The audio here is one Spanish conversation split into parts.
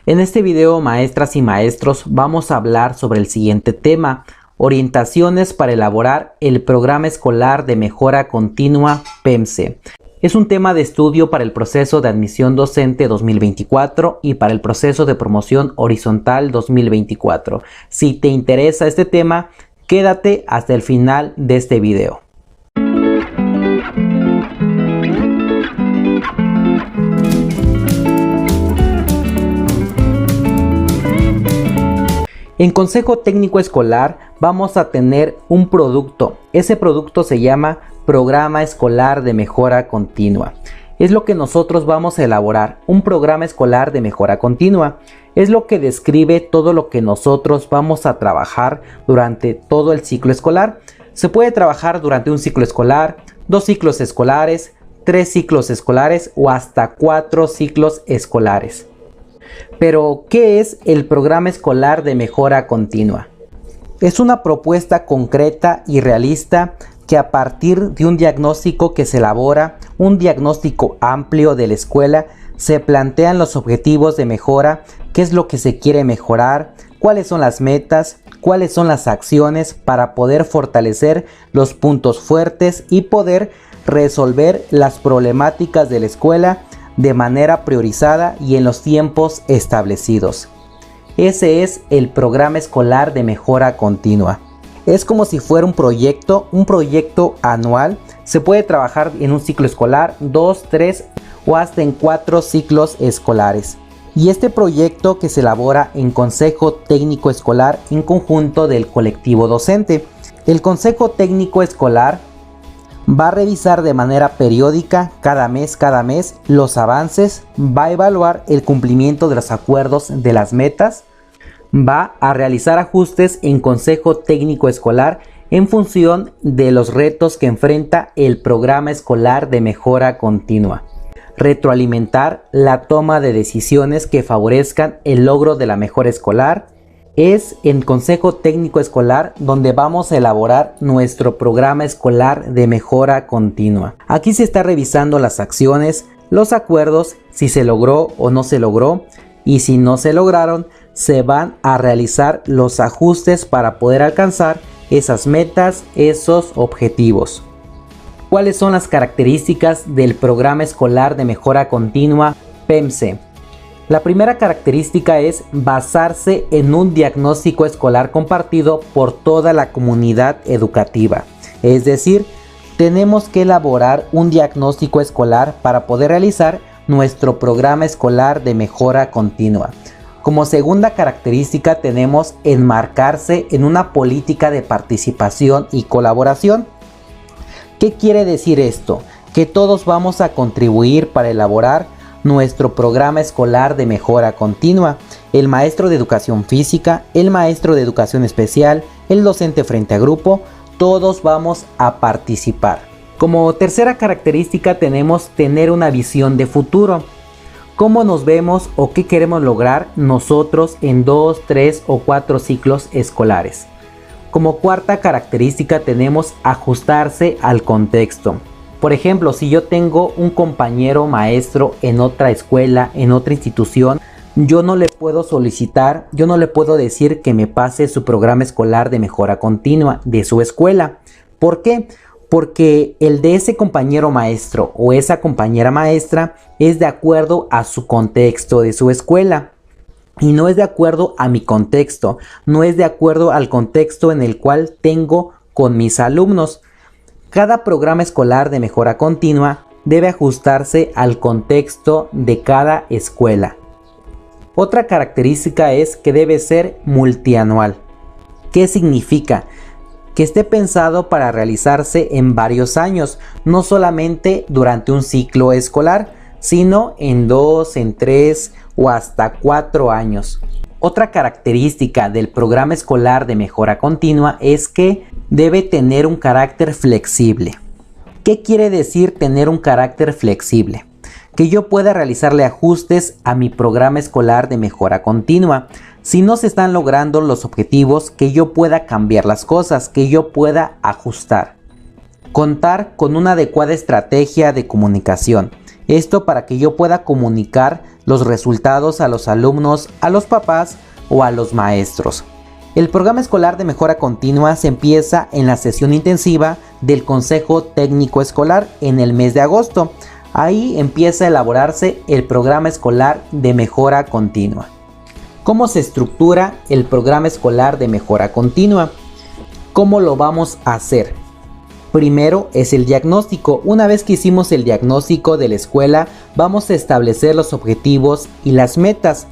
En este video, maestras y maestros, vamos a hablar sobre el siguiente tema: orientaciones para elaborar el Programa Escolar de Mejora Continua PEMSE. Es un tema de estudio para el proceso de admisión docente 2024 y para el proceso de promoción horizontal 2024. Si te interesa este tema, quédate hasta el final de este video. En Consejo Técnico Escolar vamos a tener un producto. Ese producto se llama Programa Escolar de Mejora Continua. Es lo que nosotros vamos a elaborar, un programa escolar de mejora continua. Es lo que describe todo lo que nosotros vamos a trabajar durante todo el ciclo escolar. Se puede trabajar durante un ciclo escolar, 2 ciclos escolares, 3 ciclos escolares o hasta 4 ciclos escolares. Pero, ¿qué es el Programa Escolar de Mejora Continua? Es una propuesta concreta y realista que a partir de un diagnóstico que se elabora, un diagnóstico amplio de la escuela, se plantean los objetivos de mejora, qué es lo que se quiere mejorar, cuáles son las metas, cuáles son las acciones para poder fortalecer los puntos fuertes y poder resolver las problemáticas de la escuela de manera priorizada y en los tiempos establecidos. Ese es el Programa Escolar de Mejora Continua. Es como si fuera un proyecto anual. Se puede trabajar en un ciclo escolar, 2, 3 o hasta en 4 ciclos escolares. Y este proyecto que se elabora en Consejo Técnico Escolar en conjunto del colectivo docente. El Consejo Técnico Escolar va a revisar de manera periódica, cada mes, los avances, va a evaluar el cumplimiento de los acuerdos de las metas, va a realizar ajustes en Consejo Técnico Escolar en función de los retos que enfrenta el Programa Escolar de Mejora Continua. Retroalimentar la toma de decisiones que favorezcan el logro de la mejora escolar. Es en Consejo Técnico Escolar donde vamos a elaborar nuestro Programa Escolar de Mejora Continua. Aquí se está revisando las acciones, los acuerdos, si se logró o no se logró, y si no se lograron, se van a realizar los ajustes para poder alcanzar esas metas, esos objetivos. ¿Cuáles son las características del Programa Escolar de Mejora Continua PEMSE? La primera característica es basarse en un diagnóstico escolar compartido por toda la comunidad educativa. Es decir, tenemos que elaborar un diagnóstico escolar para poder realizar nuestro programa escolar de mejora continua. Como segunda característica tenemos enmarcarse en una política de participación y colaboración. ¿Qué quiere decir esto? Que todos vamos a contribuir para elaborar nuestro programa escolar de mejora continua. El maestro de educación física, el maestro de educación especial, el docente frente a grupo, todos vamos a participar. Como tercera característica tenemos tener una visión de futuro. ¿Cómo nos vemos o qué queremos lograr nosotros en 2, 3 o 4 ciclos escolares? Como cuarta característica tenemos ajustarse al contexto. Por ejemplo, si yo tengo un compañero maestro en otra escuela, en otra institución, yo no le puedo solicitar, yo no le puedo decir que me pase su programa escolar de mejora continua de su escuela. ¿Por qué? Porque el de ese compañero maestro o esa compañera maestra es de acuerdo a su contexto de su escuela. Y no es de acuerdo a mi contexto, no es de acuerdo al contexto en el cual tengo con mis alumnos. Cada programa escolar de mejora continua debe ajustarse al contexto de cada escuela. Otra característica es que debe ser multianual. ¿Qué significa? Que esté pensado para realizarse en varios años, no solamente durante un ciclo escolar, sino en 2, en 3 o hasta 4 años. Otra característica del programa escolar de mejora continua es que debe tener un carácter flexible. ¿Qué quiere decir tener un carácter flexible? Que yo pueda realizarle ajustes a mi programa escolar de mejora continua. Si no se están logrando los objetivos, que yo pueda cambiar las cosas, que yo pueda ajustar. Contar con una adecuada estrategia de comunicación. Esto para que yo pueda comunicar los resultados a los alumnos, a los papás o a los maestros. El programa escolar de mejora continua se empieza en la sesión intensiva del Consejo Técnico Escolar en el mes de agosto. Ahí empieza a elaborarse el programa escolar de mejora continua. ¿Cómo se estructura el programa escolar de mejora continua? ¿Cómo lo vamos a hacer? Primero es el diagnóstico. Una vez que hicimos el diagnóstico de la escuela, vamos a establecer los objetivos y las metas.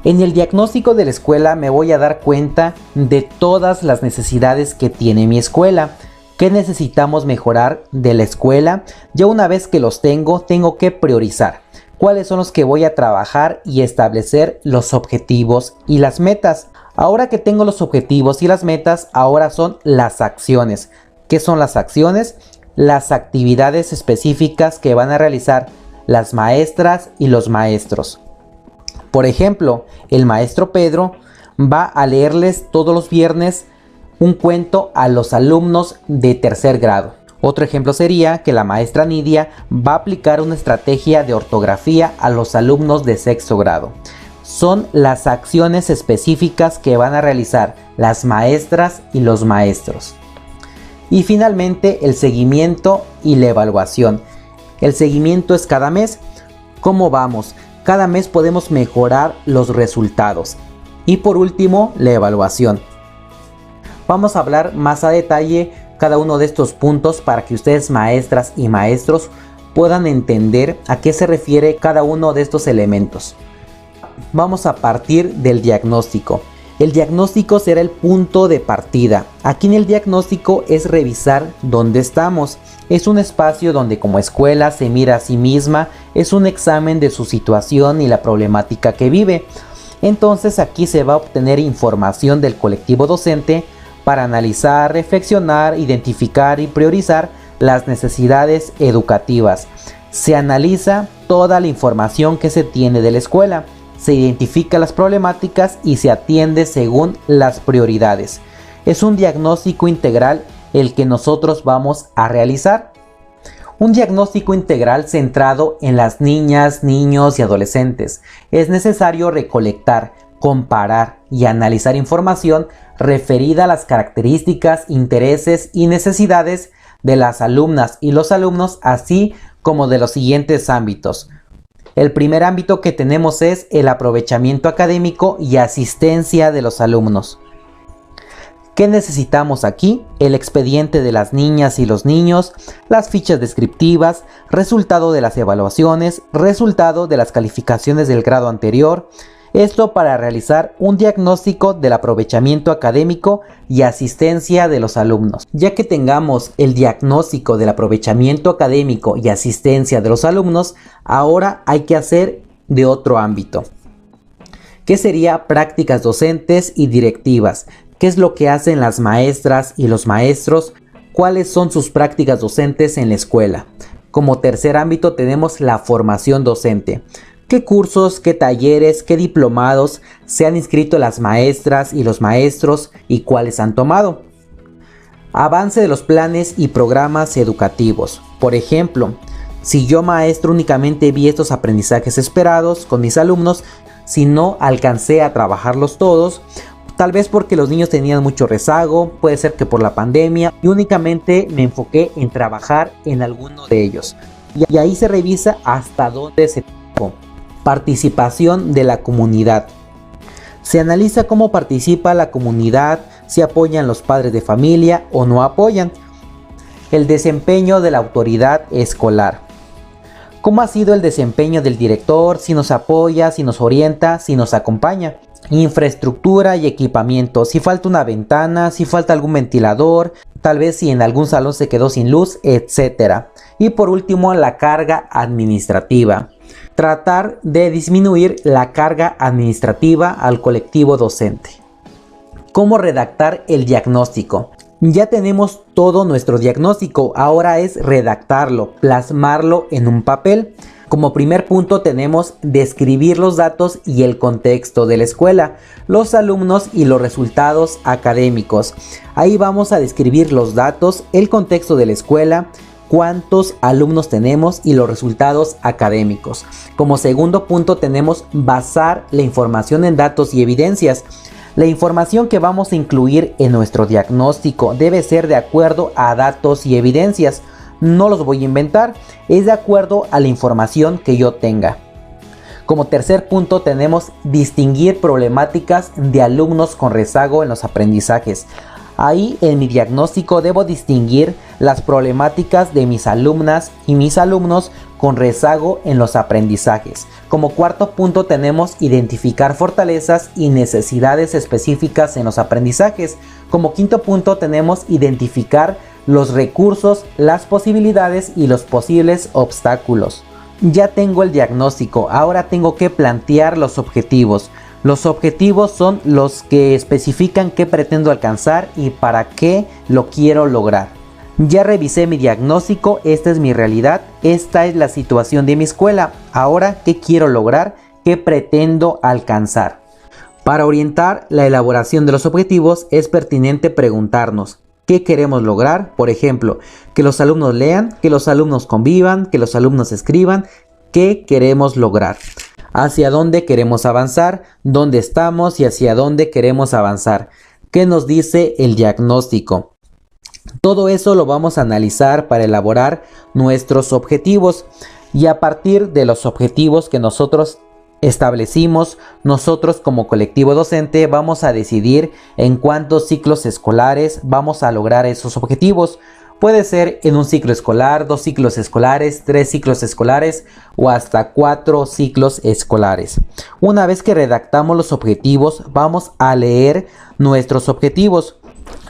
En el diagnóstico de la escuela me voy a dar cuenta de todas las necesidades que tiene mi escuela. ¿Qué necesitamos mejorar de la escuela? Ya una vez que los tengo que priorizar. ¿Cuáles son los que voy a trabajar y establecer los objetivos y las metas? Ahora que tengo los objetivos y las metas, ahora son las acciones. ¿Qué son las acciones? Las actividades específicas que van a realizar las maestras y los maestros. Por ejemplo, el maestro Pedro va a leerles todos los viernes un cuento a los alumnos de tercer grado. Otro ejemplo sería que la maestra Nidia va a aplicar una estrategia de ortografía a los alumnos de sexto grado. Son las acciones específicas que van a realizar las maestras y los maestros. Y finalmente el seguimiento y la evaluación. El seguimiento es cada mes. ¿Cómo vamos? Cada mes podemos mejorar los resultados. Y por último, la evaluación. Vamos a hablar más a detalle cada uno de estos puntos para que ustedes, maestras y maestros, puedan entender a qué se refiere cada uno de estos elementos. Vamos a partir del diagnóstico. El diagnóstico será el punto de partida. Aquí en el diagnóstico es revisar dónde estamos. Es un espacio donde como escuela se mira a sí misma, es un examen de su situación y la problemática que vive. Entonces aquí se va a obtener información del colectivo docente para analizar, reflexionar, identificar y priorizar las necesidades educativas. Se analiza toda la información que se tiene de la escuela. Se identifica las problemáticas y se atiende según las prioridades. Es un diagnóstico integral el que nosotros vamos a realizar. Un diagnóstico integral centrado en las niñas, niños y adolescentes. Es necesario recolectar, comparar y analizar información referida a las características, intereses y necesidades de las alumnas y los alumnos, así como de los siguientes ámbitos. El primer ámbito que tenemos es el aprovechamiento académico y asistencia de los alumnos. ¿Qué necesitamos aquí? El expediente de las niñas y los niños, las fichas descriptivas, resultado de las evaluaciones, resultado de las calificaciones del grado anterior. Esto para realizar un diagnóstico del aprovechamiento académico y asistencia de los alumnos. Ya que tengamos el diagnóstico del aprovechamiento académico y asistencia de los alumnos, ahora hay que hacer de otro ámbito, que sería prácticas docentes y directivas. ¿Qué es lo que hacen las maestras y los maestros? ¿Cuáles son sus prácticas docentes en la escuela? Como tercer ámbito tenemos la formación docente. ¿Qué cursos, qué talleres, qué diplomados se han inscrito las maestras y los maestros y cuáles han tomado? Avance de los planes y programas educativos. Por ejemplo, si yo maestro únicamente vi estos aprendizajes esperados con mis alumnos, si no alcancé a trabajarlos todos, tal vez porque los niños tenían mucho rezago, puede ser que por la pandemia, y únicamente me enfoqué en trabajar en alguno de ellos. Y ahí se revisa hasta dónde se trabajó. Participación de la comunidad. Se analiza cómo participa la comunidad, si apoyan los padres de familia o no apoyan. El desempeño de la autoridad escolar. ¿Cómo ha sido el desempeño del director? Si nos apoya, si nos orienta, si nos acompaña. Infraestructura y equipamiento. Si falta una ventana, si falta algún ventilador, tal vez si en algún salón se quedó sin luz, etc. Y por último, la carga administrativa. Tratar de disminuir la carga administrativa al colectivo docente. ¿Cómo redactar el diagnóstico? Ya tenemos todo nuestro diagnóstico, ahora es redactarlo, plasmarlo en un papel. Como primer punto tenemos describir los datos y el contexto de la escuela, los alumnos y los resultados académicos. Ahí vamos a describir los datos, el contexto de la escuela, cuántos alumnos tenemos y los resultados académicos. Como segundo punto tenemos basar la información en datos y evidencias. La información que vamos a incluir en nuestro diagnóstico debe ser de acuerdo a datos y evidencias. No los voy a inventar, es de acuerdo a la información que yo tenga. Como tercer punto tenemos distinguir problemáticas de alumnos con rezago en los aprendizajes. Ahí en mi diagnóstico debo distinguir las problemáticas de mis alumnas y mis alumnos con rezago en los aprendizajes. Como cuarto punto tenemos identificar fortalezas y necesidades específicas en los aprendizajes. Como quinto punto tenemos identificar los recursos, las posibilidades y los posibles obstáculos. Ya tengo el diagnóstico, ahora tengo que plantear los objetivos. Los objetivos son los que especifican qué pretendo alcanzar y para qué lo quiero lograr. Ya revisé mi diagnóstico, esta es mi realidad, esta es la situación de mi escuela. Ahora, ¿qué quiero lograr? ¿Qué pretendo alcanzar? Para orientar la elaboración de los objetivos es pertinente preguntarnos ¿qué queremos lograr? Por ejemplo, que los alumnos lean, que los alumnos convivan, que los alumnos escriban. ¿Qué queremos lograr? Hacia dónde queremos avanzar, dónde estamos y hacia dónde queremos avanzar. ¿Qué nos dice el diagnóstico? Todo eso lo vamos a analizar para elaborar nuestros objetivos y a partir de los objetivos que nosotros establecimos, nosotros como colectivo docente vamos a decidir en cuántos ciclos escolares vamos a lograr esos objetivos. Puede ser en un ciclo escolar, 2 ciclos escolares, 3 ciclos escolares o hasta 4 ciclos escolares. Una vez que redactamos los objetivos, vamos a leer nuestros objetivos.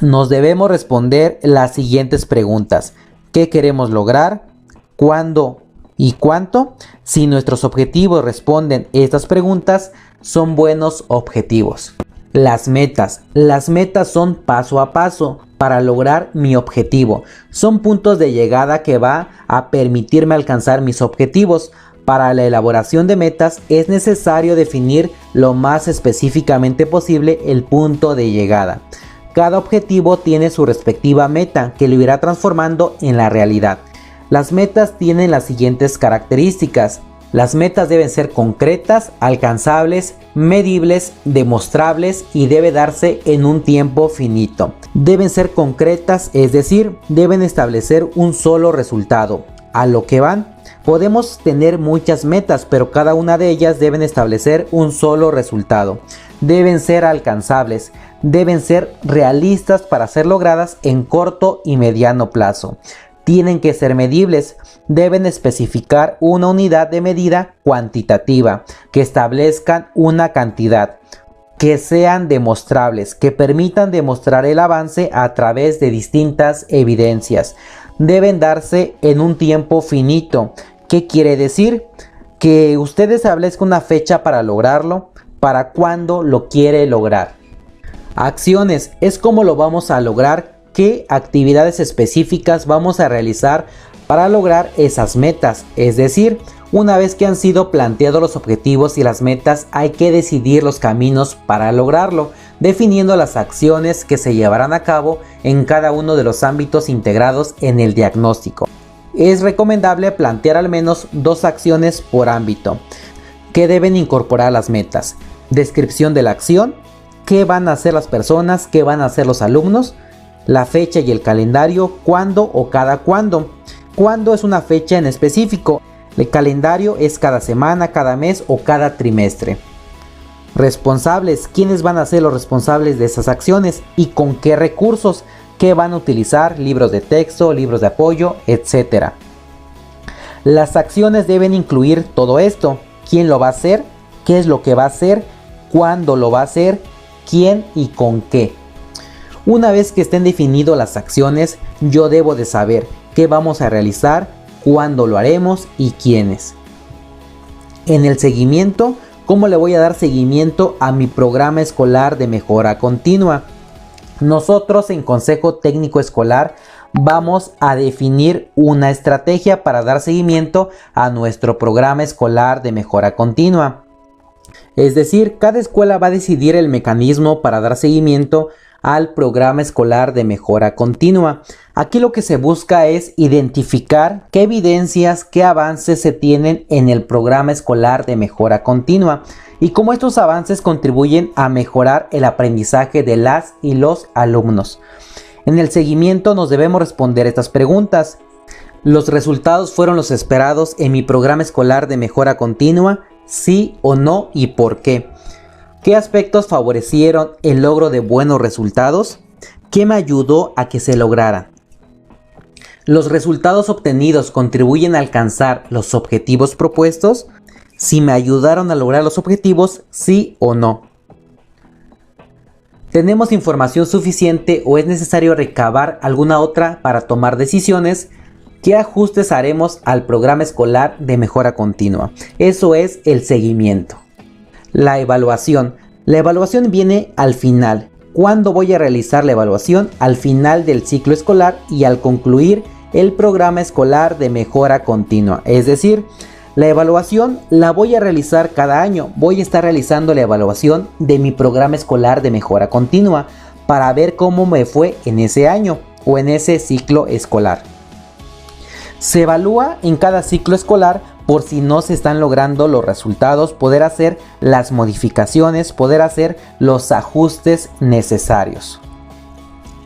Nos debemos responder las siguientes preguntas. ¿Qué queremos lograr? ¿Cuándo y cuánto? Si nuestros objetivos responden estas preguntas, son buenos objetivos. Las metas. Las metas son paso a paso para lograr mi objetivo. Son puntos de llegada que va a permitirme alcanzar mis objetivos. Para la elaboración de metas es necesario definir lo más específicamente posible el punto de llegada. Cada objetivo tiene su respectiva meta que lo irá transformando en la realidad. Las metas tienen las siguientes características. Las metas deben ser concretas, alcanzables, medibles, demostrables y debe darse en un tiempo finito. Deben ser concretas, es decir, deben establecer un solo resultado. A lo que van, podemos tener muchas metas, pero cada una de ellas deben establecer un solo resultado. Deben ser alcanzables, deben ser realistas para ser logradas en corto y mediano plazo. Tienen que ser medibles, deben especificar una unidad de medida cuantitativa, que establezcan una cantidad, que sean demostrables, que permitan demostrar el avance a través de distintas evidencias. Deben darse en un tiempo finito. ¿Qué quiere decir? Que usted establezca una fecha para lograrlo, para cuándo lo quiere lograr. Acciones, es cómo lo vamos a lograr. ¿Qué actividades específicas vamos a realizar para lograr esas metas? Es decir, una vez que han sido planteados los objetivos y las metas, hay que decidir los caminos para lograrlo, definiendo las acciones que se llevarán a cabo en cada uno de los ámbitos integrados en el diagnóstico. Es recomendable plantear al menos 2 acciones por ámbito. ¿Qué deben incorporar las metas? Descripción de la acción, qué van a hacer las personas, qué van a hacer los alumnos, la fecha y el calendario, cuándo o cada cuándo. Cuándo es una fecha en específico, el calendario es cada semana, cada mes o cada trimestre. Responsables, quiénes van a ser los responsables de esas acciones y con qué recursos, qué van a utilizar, libros de texto, libros de apoyo, etc. Las acciones deben incluir todo esto, quién lo va a hacer, qué es lo que va a hacer, cuándo lo va a hacer, quién y con qué. Una vez que estén definidas las acciones, yo debo de saber qué vamos a realizar, cuándo lo haremos y quiénes. En el seguimiento, ¿cómo le voy a dar seguimiento a mi programa escolar de mejora continua? Nosotros en Consejo Técnico Escolar vamos a definir una estrategia para dar seguimiento a nuestro programa escolar de mejora continua. Es decir, cada escuela va a decidir el mecanismo para dar seguimiento al programa escolar de mejora continua. Aquí lo que se busca es identificar qué evidencias, qué avances se tienen en el programa escolar de mejora continua y cómo estos avances contribuyen a mejorar el aprendizaje de las y los alumnos. En el seguimiento nos debemos responder estas preguntas. ¿Los resultados fueron los esperados en mi programa escolar de mejora continua? ¿Sí o no y por qué? ¿Qué aspectos favorecieron el logro de buenos resultados? ¿Qué me ayudó a que se lograran? ¿Los resultados obtenidos contribuyen a alcanzar los objetivos propuestos? Si me ayudaron a lograr los objetivos, sí o no. ¿Tenemos información suficiente o es necesario recabar alguna otra para tomar decisiones? ¿Qué ajustes haremos al programa escolar de mejora continua? Eso es el seguimiento. La evaluación. La evaluación viene al final. ¿Cuándo voy a realizar la evaluación? Al final del ciclo escolar y al concluir el programa escolar de mejora continua. Es decir, la evaluación la voy a realizar cada año. Voy a estar realizando la evaluación de mi programa escolar de mejora continua para ver cómo me fue en ese año o en ese ciclo escolar. Se evalúa en cada ciclo escolar por si no se están logrando los resultados, poder hacer las modificaciones, poder hacer los ajustes necesarios.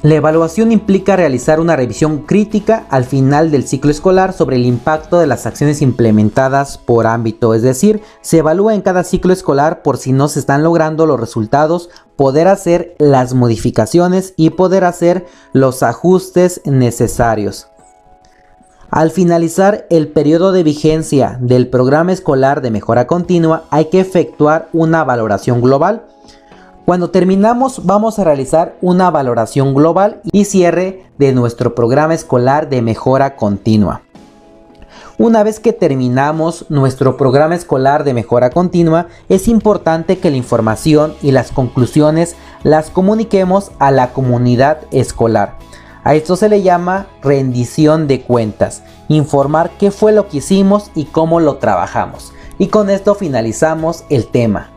La evaluación implica realizar una revisión crítica al final del ciclo escolar sobre el impacto de las acciones implementadas por ámbito, es decir, se evalúa en cada ciclo escolar por si no se están logrando los resultados, poder hacer las modificaciones y poder hacer los ajustes necesarios. Al finalizar el periodo de vigencia del programa escolar de mejora continua, hay que efectuar una valoración global. Cuando terminamos, vamos a realizar una valoración global y cierre de nuestro programa escolar de mejora continua. Una vez que terminamos nuestro programa escolar de mejora continua, es importante que la información y las conclusiones las comuniquemos a la comunidad escolar. A esto se le llama rendición de cuentas, informar qué fue lo que hicimos y cómo lo trabajamos. Y con esto finalizamos el tema.